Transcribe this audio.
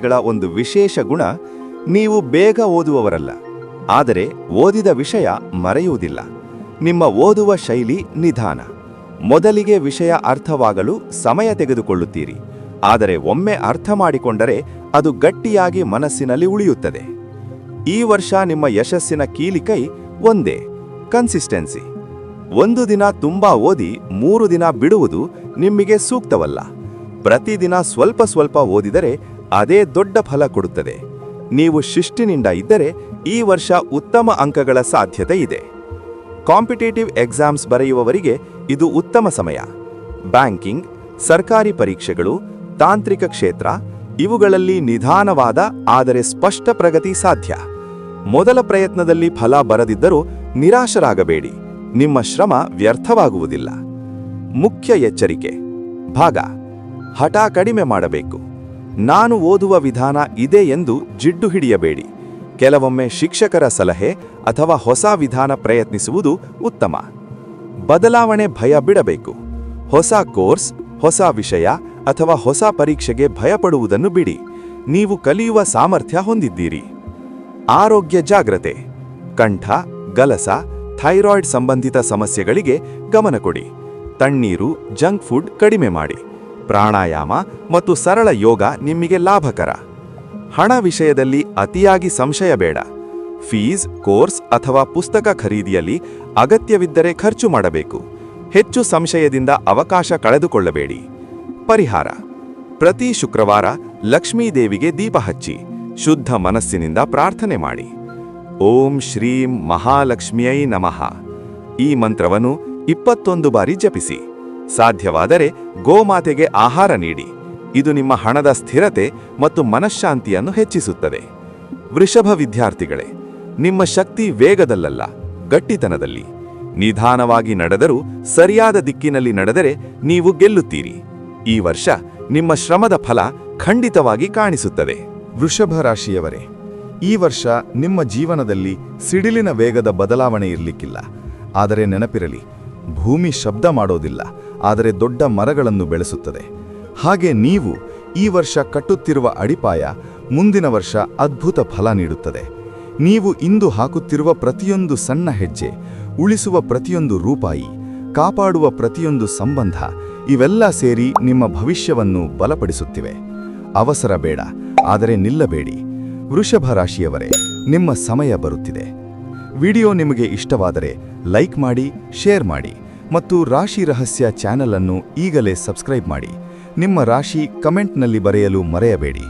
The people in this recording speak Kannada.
ವಿದ್ಯಾರ್ಥಿಗಳ ಒಂದು ವಿಶೇಷ ಗುಣ, ನೀವು ಬೇಗ ಓದುವವರಲ್ಲ, ಆದರೆ ಓದಿದ ವಿಷಯ ಮರೆಯುವುದಿಲ್ಲ. ನಿಮ್ಮ ಓದುವ ಶೈಲಿ ನಿಧಾನ. ಮೊದಲಿಗೆ ವಿಷಯ ಅರ್ಥವಾಗಲು ಸಮಯ ತೆಗೆದುಕೊಳ್ಳುತ್ತೀರಿ, ಆದರೆ ಒಮ್ಮೆ ಅರ್ಥ ಮಾಡಿಕೊಂಡರೆ ಅದು ಗಟ್ಟಿಯಾಗಿ ಮನಸ್ಸಿನಲ್ಲಿ ಉಳಿಯುತ್ತದೆ. ಈ ವರ್ಷ ನಿಮ್ಮ ಯಶಸ್ಸಿನ ಕೀಲಿಕೈ ಒಂದೇ: ಕನ್ಸಿಸ್ಟೆನ್ಸಿ. ಒಂದು ದಿನ ತುಂಬಾ ಓದಿ 3 ದಿನ ಬಿಡುವುದು ನಿಮಗೆ ಸೂಕ್ತವಲ್ಲ. ಪ್ರತಿದಿನ ಸ್ವಲ್ಪ ಸ್ವಲ್ಪ ಓದಿದರೆ ಅದೇ ದೊಡ್ಡ ಫಲ ಕೊಡುತ್ತದೆ. ನೀವು ಶಿಸ್ತಿನಿಂದ ಇದ್ದರೆ ಈ ವರ್ಷ ಉತ್ತಮ ಅಂಕಗಳ ಸಾಧ್ಯತೆ ಇದೆ. ಕಾಂಪಿಟೇಟಿವ್ ಎಕ್ಸಾಮ್ಸ್ ಬರೆಯುವವರಿಗೆ ಇದು ಉತ್ತಮ ಸಮಯ. ಬ್ಯಾಂಕಿಂಗ್, ಸರ್ಕಾರಿ ಪರೀಕ್ಷೆಗಳು, ತಾಂತ್ರಿಕ ಕ್ಷೇತ್ರ ಇವುಗಳಲ್ಲಿ ನಿಧಾನವಾದ ಆದರೆ ಸ್ಪಷ್ಟ ಪ್ರಗತಿ ಸಾಧ್ಯ. ಮೊದಲ ಪ್ರಯತ್ನದಲ್ಲಿ ಫಲ ಬರದಿದ್ದರೂ ನಿರಾಶರಾಗಬೇಡಿ, ನಿಮ್ಮ ಶ್ರಮ ವ್ಯರ್ಥವಾಗುವುದಿಲ್ಲ. ಮುಖ್ಯ ಎಚ್ಚರಿಕೆ: ಭಾಗ ಹಠ ಕಡಿಮೆ ಮಾಡಬೇಕು. ನಾನು ಓದುವ ವಿಧಾನ ಇದೆ ಎಂದು ಜಿಡ್ಡು ಹಿಡಿಯಬೇಡಿ. ಕೆಲವೊಮ್ಮೆ ಶಿಕ್ಷಕರ ಸಲಹೆ ಅಥವಾ ಹೊಸ ವಿಧಾನ ಪ್ರಯತ್ನಿಸುವುದು ಉತ್ತಮ. ಬದಲಾವಣೆ ಭಯ ಬಿಡಬೇಕು. ಹೊಸ ಕೋರ್ಸ್, ಹೊಸ ವಿಷಯ ಅಥವಾ ಹೊಸ ಪರೀಕ್ಷೆಗೆ ಭಯಪಡುವುದನ್ನು ಬಿಡಿ. ನೀವು ಕಲಿಯುವ ಸಾಮರ್ಥ್ಯ ಹೊಂದಿದ್ದೀರಿ. ಆರೋಗ್ಯ ಜಾಗ್ರತೆ: ಕಂಠ, ಗಲಸ, ಥೈರಾಯ್ಡ್ ಸಂಬಂಧಿತ ಸಮಸ್ಯೆಗಳಿಗೆ ಗಮನ ಕೊಡಿ. ತಣ್ಣೀರು, ಜಂಕ್ ಫುಡ್ ಕಡಿಮೆ ಮಾಡಿ. ಪ್ರಾಣಾಯಾಮ ಮತ್ತು ಸರಳ ಯೋಗ ನಿಮಗೆ ಲಾಭಕರ. ಹಣ ವಿಷಯದಲ್ಲಿ ಅತಿಯಾಗಿ ಸಂಶಯ ಬೇಡ. ಫೀಸ್, ಕೋರ್ಸ್ ಅಥವಾ ಪುಸ್ತಕ ಖರೀದಿಯಲ್ಲಿ ಅಗತ್ಯವಿದ್ದರೆ ಖರ್ಚು ಮಾಡಬೇಕು. ಹೆಚ್ಚು ಸಂಶಯದಿಂದ ಅವಕಾಶ ಕಳೆದುಕೊಳ್ಳಬೇಡಿ. ಪರಿಹಾರ: ಪ್ರತಿ ಶುಕ್ರವಾರ ಲಕ್ಷ್ಮೀದೇವಿಗೆ ದೀಪ ಹಚ್ಚಿ ಶುದ್ಧ ಮನಸ್ಸಿನಿಂದ ಪ್ರಾರ್ಥನೆ ಮಾಡಿ. ಓಂ ಶ್ರೀಂ ಮಹಾಲಕ್ಷ್ಮಿಯೈ ನಮಃ ಈ ಮಂತ್ರವನ್ನು 21 ಬಾರಿ ಜಪಿಸಿ. ಸಾಧ್ಯವಾದರೆ ಗೋಮಾತೆಗೆ ಆಹಾರ ನೀಡಿ. ಇದು ನಿಮ್ಮ ಹಣದ ಸ್ಥಿರತೆ ಮತ್ತು ಮನಃಶಾಂತಿಯನ್ನು ಹೆಚ್ಚಿಸುತ್ತದೆ. ವೃಷಭ ವಿದ್ಯಾರ್ಥಿಗಳೇ, ನಿಮ್ಮ ಶಕ್ತಿ ವೇಗದಲ್ಲಲ್ಲ, ಗಟ್ಟಿತನದಲ್ಲಿ. ನಿಧಾನವಾಗಿ ನಡೆದರೂ ಸರಿಯಾದ ದಿಕ್ಕಿನಲ್ಲಿ ನಡೆದರೆ ನೀವು ಗೆಲ್ಲುತ್ತೀರಿ. ಈ ವರ್ಷ ನಿಮ್ಮ ಶ್ರಮದ ಫಲ ಖಂಡಿತವಾಗಿ ಕಾಣಿಸುತ್ತದೆ. ವೃಷಭ ರಾಶಿಯವರೇ, ಈ ವರ್ಷ ನಿಮ್ಮ ಜೀವನದಲ್ಲಿ ಸಿಡಿಲಿನ ವೇಗದ ಬದಲಾವಣೆ ಇರಲಿಕ್ಕಿಲ್ಲ. ಆದರೆ ನೆನಪಿರಲಿ, ಭೂಮಿ ಶಬ್ದ ಮಾಡೋದಿಲ್ಲ, ಆದರೆ ದೊಡ್ಡ ಮರಗಳನ್ನು ಬೆಳೆಸುತ್ತದೆ. ಹಾಗೆ ನೀವು ಈ ವರ್ಷ ಕಟ್ಟುತ್ತಿರುವ ಅಡಿಪಾಯ ಮುಂದಿನ ವರ್ಷ ಅದ್ಭುತ ಫಲ ನೀಡುತ್ತದೆ. ನೀವು ಇಂದು ಹಾಕುತ್ತಿರುವ ಪ್ರತಿಯೊಂದು ಸಣ್ಣ ಹೆಜ್ಜೆ, ಉಳಿಸುವ ಪ್ರತಿಯೊಂದು ರೂಪಾಯಿ, ಕಾಪಾಡುವ ಪ್ರತಿಯೊಂದು ಸಂಬಂಧ ಇವೆಲ್ಲ ಸೇರಿ ನಿಮ್ಮ ಭವಿಷ್ಯವನ್ನು ಬಲಪಡಿಸುತ್ತಿವೆ. ಅವಸರ ಬೇಡ, ಆದರೆ ನಿಲ್ಲಬೇಡಿ. ವೃಷಭ ರಾಶಿಯವರೇ, ನಿಮ್ಮ ಸಮಯ ಬರುತ್ತಿದೆ. ವಿಡಿಯೋ ನಿಮಗೆ ಇಷ್ಟವಾದರೆ ಲೈಕ್ ಮಾಡಿ, ಶೇರ್ ಮಾಡಿ ಮತ್ತು ರಾಶಿ ರಹಸ್ಯ ಚಾನೆಲ್ ಅನ್ನು ಈಗಲೇ ಸಬ್ಸ್ಕ್ರೈಬ್ ಮಾಡಿ. ನಿಮ್ಮ ರಾಶಿ ಕಮೆಂಟ್ನಲ್ಲಿ ಬರೆಯಲು ಮರೆಯಬೇಡಿ.